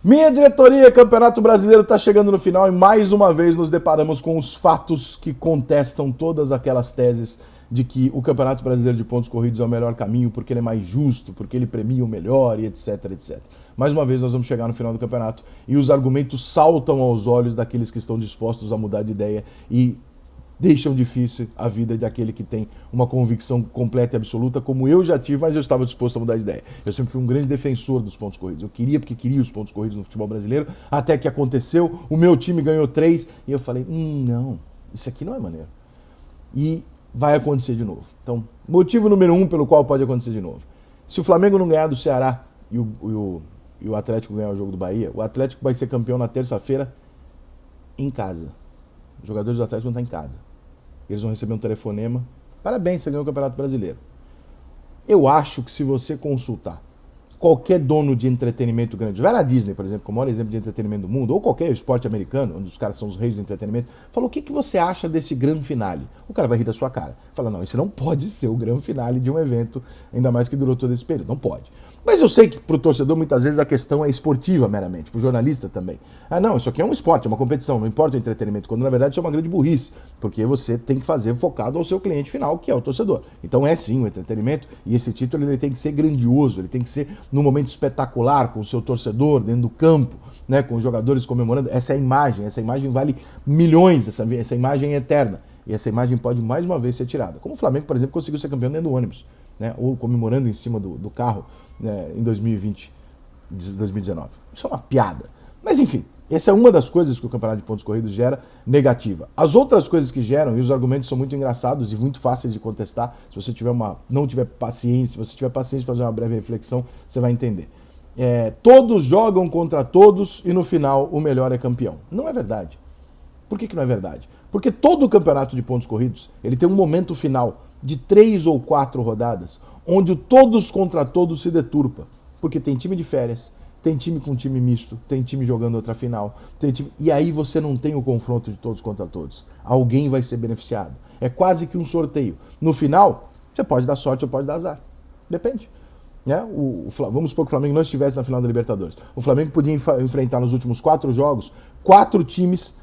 Minha diretoria, Campeonato Brasileiro está chegando no final e mais uma vez nos deparamos com os fatos que contestam todas aquelas teses de que o Campeonato Brasileiro de Pontos Corridos é o melhor caminho porque ele é mais justo, porque ele premia o melhor e etc, etc. Mais uma vez nós vamos chegar no final do campeonato e os argumentos saltam aos olhos daqueles que estão dispostos a mudar de ideia e deixam difícil a vida daquele que tem uma convicção completa e absoluta, como eu já tive, mas eu estava disposto a mudar de ideia. Eu sempre fui um grande defensor dos pontos corridos. Eu queria, porque queria os pontos corridos no futebol brasileiro, até que aconteceu, o meu time ganhou 3, e eu falei, não, isso aqui não é maneiro. E vai acontecer de novo. Então, motivo número 1 pelo qual pode acontecer de novo. Se o Flamengo não ganhar do Ceará e o Atlético ganhar o jogo do Bahia, o Atlético vai ser campeão na terça-feira em casa. Os jogadores do Atlético vão estar em casa. Eles vão receber um telefonema. Parabéns, você ganhou o Campeonato Brasileiro. Eu acho que se você consultar qualquer dono de entretenimento grande, vai na Disney, por exemplo, que é o maior exemplo de entretenimento do mundo, ou qualquer esporte americano, onde os caras são os reis do entretenimento, fala, o que você acha desse grande finale? O cara vai rir da sua cara. Fala, não, isso não pode ser o grande finale de um evento, ainda mais que durou todo esse período. Não pode. Mas eu sei que para o torcedor muitas vezes a questão é esportiva meramente, para o jornalista também. Ah não, isso aqui é um esporte, é uma competição, não importa o entretenimento, quando na verdade isso é uma grande burrice, porque você tem que fazer focado ao seu cliente final, que é o torcedor. Então é sim o entretenimento, e esse título ele tem que ser grandioso, ele tem que ser num momento espetacular, com o seu torcedor dentro do campo, né, com os jogadores comemorando. Essa imagem vale milhões, essa imagem é eterna. E essa imagem pode mais uma vez ser tirada. Como o Flamengo, por exemplo, conseguiu ser campeão dentro do ônibus, né, ou comemorando em cima do carro, né, em 2019. Isso é uma piada. Mas enfim, essa é uma das coisas que o Campeonato de Pontos Corridos gera negativa. As outras coisas que geram, e os argumentos são muito engraçados e muito fáceis de contestar, se você não tiver paciência, se você tiver paciência de fazer uma breve reflexão, você vai entender. Todos jogam contra todos e no final o melhor é campeão. Não é verdade. Por que não é verdade? Porque todo o Campeonato de Pontos Corridos ele tem um momento final de 3 ou 4 rodadas, onde o todos contra todos se deturpa. Porque tem time de férias, tem time com time misto, tem time jogando outra final, e aí você não tem o confronto de todos contra todos. Alguém vai ser beneficiado. É quase que um sorteio. No final, você pode dar sorte ou pode dar azar. Depende. Né? Vamos supor que o Flamengo não estivesse na final da Libertadores. O Flamengo podia enfrentar nos últimos 4 jogos 4 times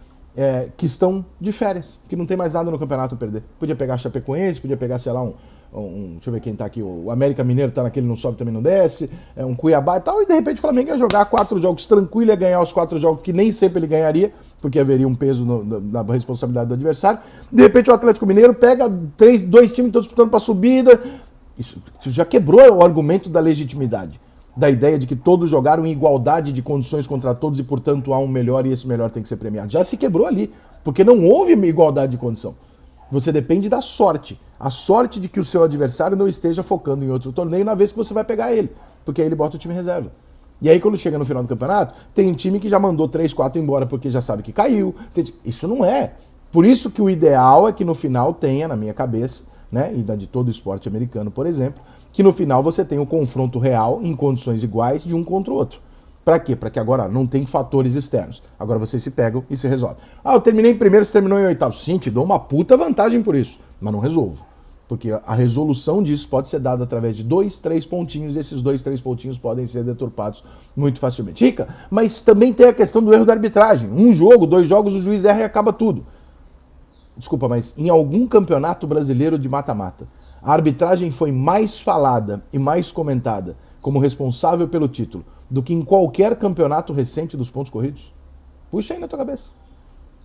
que estão de férias, que não tem mais nada no campeonato a perder. Podia pegar Chapecoense, podia pegar, sei lá, deixa eu ver quem tá aqui, o América Mineiro tá naquele não sobe, também não desce, um Cuiabá e tal, e de repente o Flamengo ia jogar 4 jogos tranquilo, ia ganhar os 4 jogos que nem sempre ele ganharia, porque haveria um peso na responsabilidade do adversário. De repente o Atlético Mineiro pega 2 times que estão disputando para subida. Isso já quebrou o argumento da legitimidade, da ideia de que todos jogaram em igualdade de condições contra todos e, portanto, há um melhor e esse melhor tem que ser premiado. Já se quebrou ali, porque não houve igualdade de condição. Você depende da sorte. A sorte de que o seu adversário não esteja focando em outro torneio na vez que você vai pegar ele, porque aí ele bota o time reserva. E aí, quando chega no final do campeonato, tem um time que já mandou 3, 4 embora porque já sabe que caiu. Isso não é. Por isso que o ideal é que no final tenha, na minha cabeça, né, e da de todo o esporte americano, por exemplo, que no final você tenha um confronto real em condições iguais de um contra o outro. Para quê? Para que agora não tem fatores externos. Agora vocês se pegam e se resolvem. Eu terminei em primeiro, você terminou em oitavo. Sim, te dou uma puta vantagem por isso, mas não resolvo. Porque a resolução disso pode ser dada através de 2, 3 pontinhos, e esses 2, 3 pontinhos podem ser deturpados muito facilmente. Rica, mas também tem a questão do erro da arbitragem. 1 jogo, 2 jogos, o juiz erra e acaba tudo. Desculpa, mas em algum campeonato brasileiro de mata-mata, a arbitragem foi mais falada e mais comentada como responsável pelo título do que em qualquer campeonato recente dos pontos corridos? Puxa aí na tua cabeça.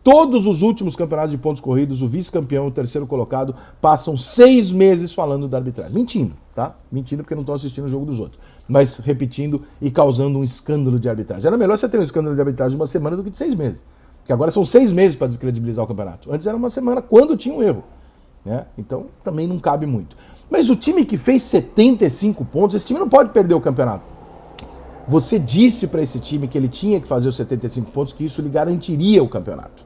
Todos os últimos campeonatos de pontos corridos, o vice-campeão, o terceiro colocado, passam 6 meses falando da arbitragem. Mentindo, tá? Mentindo porque não estão assistindo o jogo dos outros. Mas repetindo e causando um escândalo de arbitragem. Era melhor você ter um escândalo de arbitragem de 1 semana do que de 6 meses. Porque agora são 6 meses para descredibilizar o campeonato. Antes era 1 semana quando tinha um erro. Né? Então também não cabe muito. Mas o time que fez 75 pontos, esse time não pode perder o campeonato. Você disse para esse time que ele tinha que fazer os 75 pontos, que isso lhe garantiria o campeonato.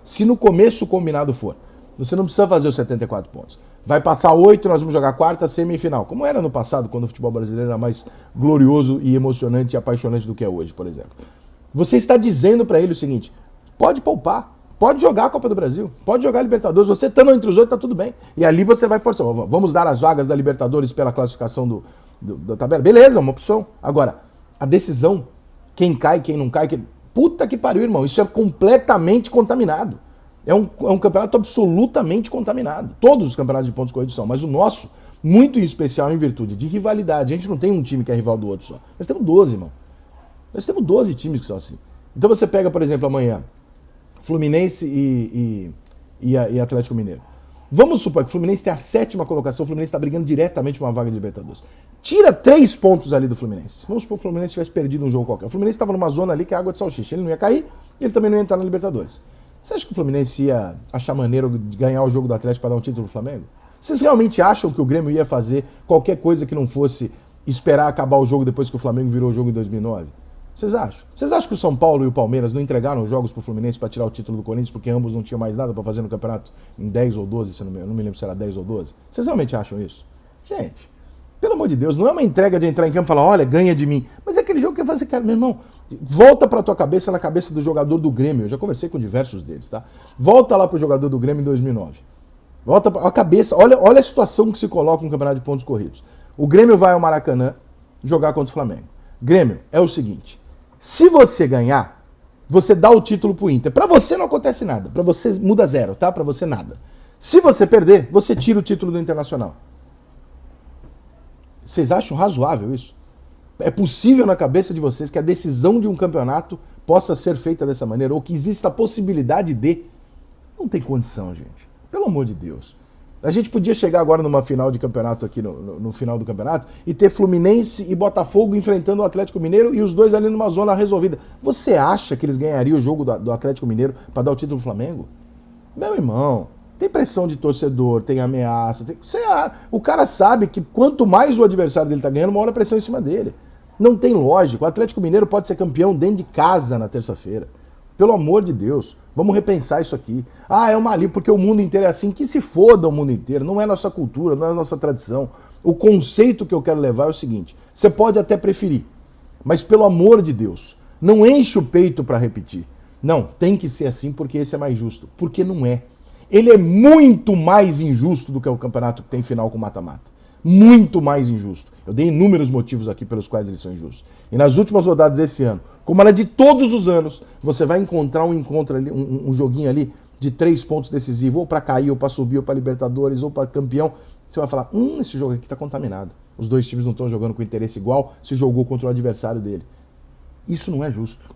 Se no começo o combinado for, você não precisa fazer os 74 pontos. Vai passar 8, nós vamos jogar quarta, semifinal. Como era no passado, quando o futebol brasileiro era mais glorioso e emocionante e apaixonante do que é hoje, por exemplo. Você está dizendo para ele o seguinte: pode poupar, pode jogar a Copa do Brasil, pode jogar a Libertadores, você estando entre os 8, tá tudo bem. E ali você vai forçar. Vamos dar as vagas da Libertadores pela classificação da tabela. Beleza, uma opção. Agora, a decisão Quem cai, quem não cai. Puta que pariu, irmão. Isso é completamente contaminado. É um campeonato absolutamente contaminado. Todos os campeonatos de pontos corridos são, mas o nosso, muito em especial em virtude de rivalidade. A gente não tem um time que é rival do outro só. Nós temos 12, irmão. Nós temos 12 times que são assim. Então você pega, por exemplo, amanhã, Fluminense e Atlético Mineiro. Vamos supor que o Fluminense tem a 7ª colocação, o Fluminense está brigando diretamente por uma vaga de Libertadores. Tira 3 pontos ali do Fluminense. Vamos supor que o Fluminense tivesse perdido um jogo qualquer. O Fluminense estava numa zona ali que é água de salsicha. Ele não ia cair e ele também não ia entrar na Libertadores. Você acha que o Fluminense ia achar maneiro de ganhar o jogo do Atlético para dar um título do Flamengo? Vocês realmente acham que o Grêmio ia fazer qualquer coisa que não fosse esperar acabar o jogo depois que o Flamengo virou o jogo em 2009? Vocês acham? Vocês acham que o São Paulo e o Palmeiras não entregaram os jogos pro Fluminense para tirar o título do Corinthians porque ambos não tinham mais nada para fazer no campeonato em 10 ou 12, se eu não me lembro se era 10 ou 12? Vocês realmente acham isso? Gente, pelo amor de Deus, não é uma entrega de entrar em campo e falar, olha, ganha de mim. Mas é aquele jogo que você quer, meu irmão, volta pra tua cabeça na cabeça do jogador do Grêmio. Eu já conversei com diversos deles, tá? Volta lá pro jogador do Grêmio em 2009. Volta pra cabeça, olha a situação que se coloca no campeonato de pontos corridos. O Grêmio vai ao Maracanã jogar contra o Flamengo. Grêmio, é o seguinte, se você ganhar, você dá o título pro Inter. Pra você não acontece nada, pra você muda 0, tá? Pra você nada. Se você perder, você tira o título do Internacional. Vocês acham razoável isso? É possível na cabeça de vocês que a decisão de um campeonato possa ser feita dessa maneira? Ou que exista a possibilidade de? Não tem condição, gente. Pelo amor de Deus. A gente podia chegar agora numa final de campeonato aqui, no final do campeonato, e ter Fluminense e Botafogo enfrentando o Atlético Mineiro e os dois ali numa zona resolvida. Você acha que eles ganhariam o jogo do Atlético Mineiro para dar o título do Flamengo? Meu irmão, tem pressão de torcedor, tem ameaça. O cara sabe que quanto mais o adversário dele tá ganhando, maior a pressão em cima dele. Não tem lógica. O Atlético Mineiro pode ser campeão dentro de casa na terça-feira. Pelo amor de Deus, vamos repensar isso aqui. Ah, é uma ali porque o mundo inteiro é assim. Que se foda o mundo inteiro. Não é nossa cultura, não é nossa tradição. O conceito que eu quero levar é o seguinte. Você pode até preferir, mas pelo amor de Deus, não enche o peito para repetir. Não, tem que ser assim porque esse é mais justo. Porque não é. Ele é muito mais injusto do que o campeonato que tem final com mata-mata. Muito mais injusto. Eu dei inúmeros motivos aqui pelos quais eles são injustos. E nas últimas rodadas desse ano, como ela é de todos os anos, você vai encontrar um encontro ali, um joguinho ali de 3 pontos decisivos, ou para cair, ou para subir, ou para Libertadores, ou para campeão. Você vai falar, esse jogo aqui tá contaminado. Os dois times não estão jogando com interesse igual, se jogou contra o adversário dele. Isso não é justo.